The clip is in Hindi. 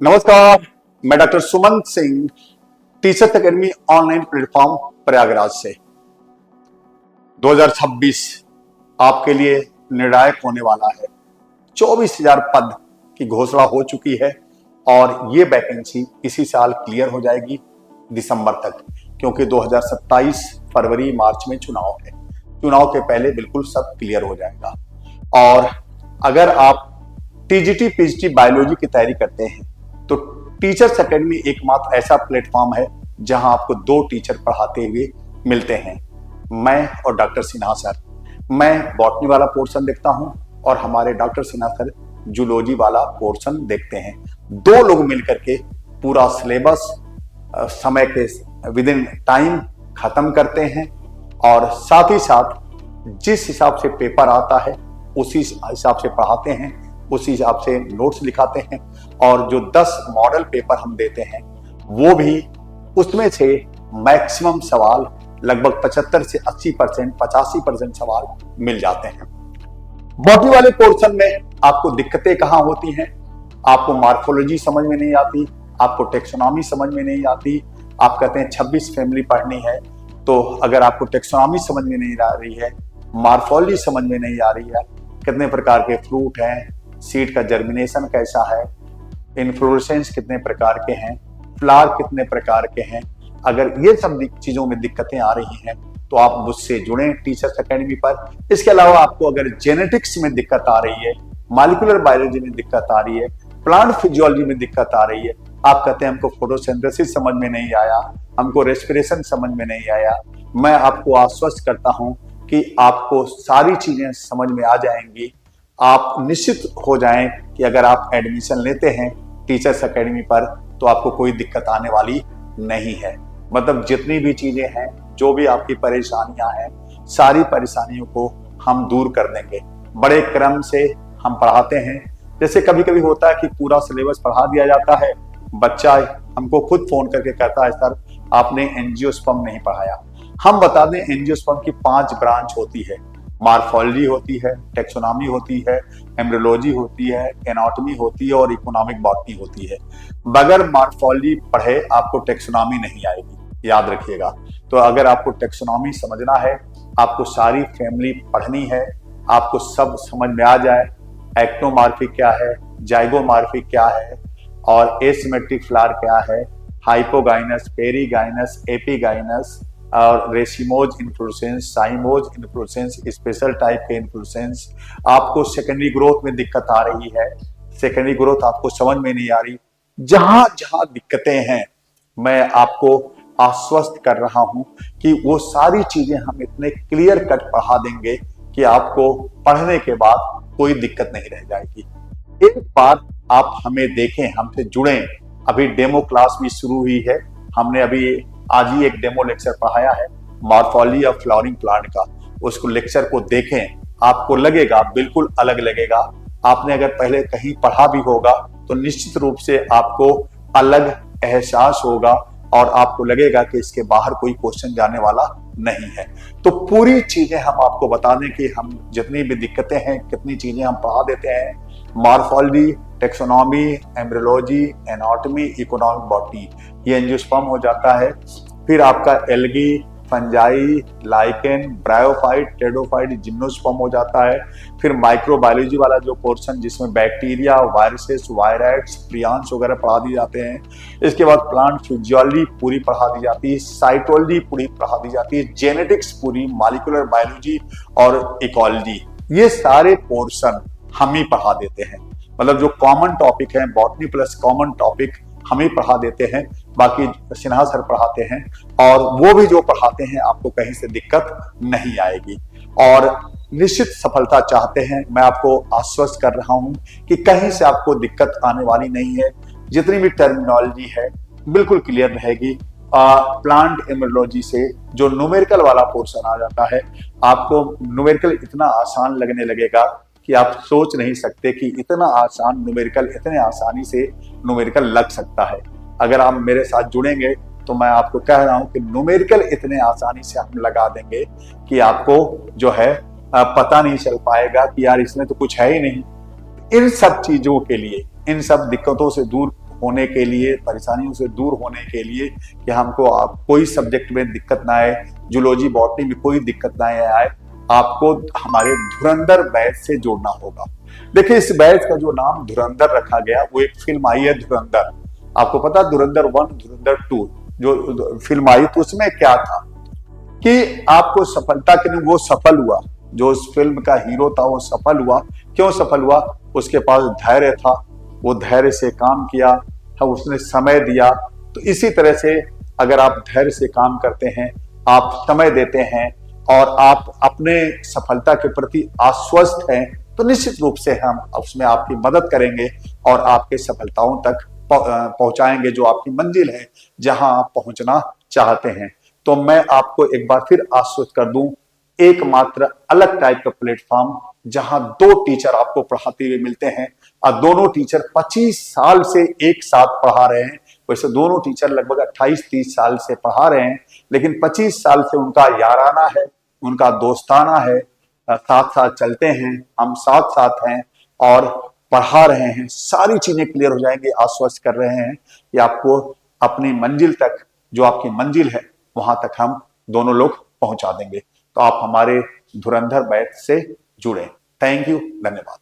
नमस्कार, मैं doctor Sumant Singh, teachers academy online platform Prayagraj से। 2026 आपके लिए निर्णायक होने वाला है। 24,000 पद की घोषणा हो चुकी है और ये वैकेंसी इसी साल क्लियर हो जाएगी दिसंबर तक, क्योंकि 2027 फरवरी मार्च में चुनाव है। चुनाव के पहले बिल्कुल सब क्लियर हो जाएगा। और अगर आप टीजीटी पीजीटी बायोलॉजी की तैयारी करते हैं तो टीचर्स एकेडमी एकमात्र ऐसा प्लेटफॉर्म है जहां आपको 2 टीचर पढ़ाते हुए मिलते हैं, मैं और डॉक्टर सिन्हा सर। मैं बॉटनी वाला पोर्शन देखता हूं और हमारे डॉक्टर सिन्हा सर जूलॉजी वाला पोर्शन देखते हैं। 2 लोग मिलकर के पूरा सिलेबस समय के विद इन टाइम खत्म करते हैं और साथ ही साथ जिस हिसाब से पेपर आता है उसी हिसाब से पढ़ाते हैं, उसी हिसाब से नोट्स लिखाते हैं। और जो 10 मॉडल पेपर हम देते हैं वो भी उसमें से मैक्सिमम सवाल लगभग 75 से 80%, 85% सवाल मिल जाते हैं। बॉटनी वाले पोर्शन में आपको दिक्कतें कहाँ होती हैं? आपको मार्फोलॉजी समझ में नहीं आती, आपको टेक्सोनॉमी समझ में नहीं आती। आप कहते हैं 26 फैमिली पढ़नी है, तो अगर आपको टेक्सोनॉमी समझ में नहीं आ रही है, मार्फोलॉजी समझ में नहीं आ रही है, कितने प्रकार के फ्रूट हैं, सीड का जर्मिनेशन कैसा है, इन्फ्लोरेसेंस कितने प्रकार के हैं, फ्लावर कितने प्रकार के हैं, अगर ये सब चीजों में दिक्कतें आ रही हैं तो आप मुझसे जुड़ें टीचर्स एकेडमी पर। इसके अलावा आपको अगर जेनेटिक्स में दिक्कत आ रही है, मॉलिक्यूलर बायोलॉजी में दिक्कत आ रही है, प्लांट फिजियोलॉजी में दिक्कत आ रही है, आप कहते हैं हमको फोटोसिंथेसिस समझ में नहीं आया, हमको रेस्पिरेशन समझ में नहीं आया, मैं आपको आश्वस्त करता हूं कि आपको सारी चीजें समझ में आ जाएंगी। आप निश्चित हो जाएं कि अगर आप एडमिशन लेते हैं टीचर्स एकेडमी पर तो आपको कोई दिक्कत आने वाली नहीं है। मतलब जितनी भी चीजें हैं, जो भी आपकी परेशानियां हैं, सारी परेशानियों को हम दूर कर देंगे। बड़े क्रम से हम पढ़ाते हैं। जैसे कभी कभी होता है कि पूरा सिलेबस पढ़ा दिया जाता है, बच्चा हमको खुद फोन करके कहता है सर आपने एंजियोस्पर्म नहीं पढ़ाया। हम बता दें एंजियोस्पर्म की 5 ब्रांच होती है। मार्फोलॉजी होती है, टेक्सोनॉमी होती है, एम्ब्रियोलॉजी होती है, एनाटॉमी होती है और इकोनॉमिक बॉटनी होती है। बगैर मार्फोलॉजी पढ़े आपको टेक्सोनॉमी नहीं आएगी, याद रखिएगा। तो अगर आपको टेक्सोनॉमी समझना है, आपको सारी फैमिली पढ़नी है, आपको सब समझ में आ जाए, एक्टोमॉर्फिक क्या है, जाइगोमॉर्फिक क्या है और एसिमेट्रिक फ्लावर क्या है, हाइपोगाइनस, पेरीगाइनस, एपीगाइनस और racemose inflorescence, cymose inflorescence, special type के इन्फ्लोरेसेंस। आपको सेकेंडरी ग्रोथ में दिक्कत आ रही है, सेकेंडरी ग्रोथ आपको समझ में नहीं आ रही, जहां जहां दिक्कतें हैं मैं आपको आश्वस्त कर रहा हूं कि वो सारी चीजें हम इतने क्लियर कट पढ़ा देंगे कि आपको पढ़ने के बाद कोई दिक्कत नहीं रह जाएगी। एक बार आप हमें देखें, हमसे जुड़ें। अभी डेमो क्लास भी शुरू हुई है। हमने अभी आज ही एक डेमो लेक्चर पढ़ाया है मार्फोलॉजी ऑफ फ्लावरिंग प्लांट का। उसको लेक्चर को देखें, आपको लगेगा बिल्कुल अलग लगेगा। आपने अगर पहले कहीं पढ़ा भी होगा तो निश्चित रूप से आपको अलग एहसास होगा और आपको लगेगा कि इसके बाहर कोई क्वेश्चन जाने वाला नहीं है। तो पूरी चीजें हम आपको बता दें कि हम जितनी भी दिक्कतें हैं, कितनी चीजें हम पढ़ा देते हैं। Morphology, taxonomy, embryology, anatomy, economic botany, ये एंजियोस्पर्म हो जाता है। फिर आपका algae, fungi, lichen, bryophyte, pteridophyte, gymnosperm हो जाता है। फिर माइक्रोबायोलॉजी वाला जो पोर्शन जिसमें बैक्टीरिया, वायरसेस, वायराइड्स, प्रियांस वगैरह पढ़ा दिए जाते हैं। इसके बाद प्लांट फिजियोलॉजी पूरी पढ़ा दी जाती है, साइटोलॉजी पूरी पढ़ा दी जाती है, जेनेटिक्स पूरी, मॉलिक्यूलर बायोलॉजी और इकोलॉजी, ये सारे पोर्शन हम ही पढ़ा देते हैं। मतलब जो कॉमन टॉपिक है, बॉटनी प्लस कॉमन टॉपिक हम ही पढ़ा देते हैं, बाकी सिन्हा सर पढ़ाते हैं और वो भी जो पढ़ाते हैं आपको कहीं से दिक्कत नहीं आएगी। और निश्चित सफलता चाहते हैं, मैं आपको आश्वस्त कर रहा हूं कि कहीं से आपको दिक्कत आने वाली नहीं है। जितनी भी टर्मिनोलॉजी है बिल्कुल क्लियर रहेगी। प्लांट एम्ब्रियोलॉजी से जो न्यूमेरिकल वाला पोर्शन आ जाता है, आपको न्यूमेरिकल इतना आसान लगने लगेगा कि आप सोच नहीं सकते कि इतना आसान न्यूमेरिकल, इतने आसानी से न्यूमेरिकल लग सकता है। अगर आप मेरे साथ जुड़ेंगे तो मैं आपको कह रहा हूं कि न्यूमेरिकल इतने आसानी से हम लगा देंगे कि आपको जो है पता नहीं चल पाएगा कि यार इसमें तो कुछ है ही नहीं। इन सब चीजों के लिए, इन सब दिक्कतों से दूर होने के लिए, परेशानियों से दूर होने के लिए कि हमको आप कोई सब्जेक्ट में दिक्कत ना आए, जूलॉजी बॉटनी में कोई दिक्कत ना आए, आपको हमारे धुरंधर बैच से जोड़ना होगा। देखिए, इस बैच का जो नाम धुरंधर रखा गया, वो एक फिल्म आई है धुरंधर। आपको पता धुरंधर 1, धुरंधर 2 जो फिल्म आई, तो उसमें क्या था कि आपको सफलता के लिए, वो सफल हुआ, जो उस फिल्म का हीरो था वो सफल हुआ। क्यों सफल हुआ? उसके पास धैर्य था, वो धैर्य से काम किया, उसने समय दिया। तो इसी तरह से अगर आप धैर्य से काम करते हैं, आप समय देते हैं और आप अपने सफलता के प्रति आश्वस्त हैं, तो निश्चित रूप से हम उसमें आपकी मदद करेंगे और आपके सफलताओं तक पहुंचाएंगे, जो आपकी मंजिल है, जहां आप पहुंचना चाहते हैं। तो मैं आपको एक बार फिर आश्वस्त कर दूं, एकमात्र अलग टाइप का प्लेटफॉर्म जहां 2 टीचर आपको पढ़ाते हुए मिलते हैं और दोनों टीचर 25 साल से एक साथ पढ़ा रहे हैं। वैसे दोनों टीचर लगभग 28-30 साल से पढ़ा रहे हैं, लेकिन 25 साल से उनका याराना है, उनका दोस्ताना है, साथ साथ चलते हैं, हम साथ साथ हैं और पढ़ा रहे हैं। सारी चीजें क्लियर हो जाएंगी, आश्वस्त कर रहे हैं कि आपको अपनी मंजिल तक, जो आपकी मंजिल है, वहां तक हम दोनों लोग पहुंचा देंगे। तो आप हमारे धुरंधर बैच से जुड़े। थैंक यू, धन्यवाद।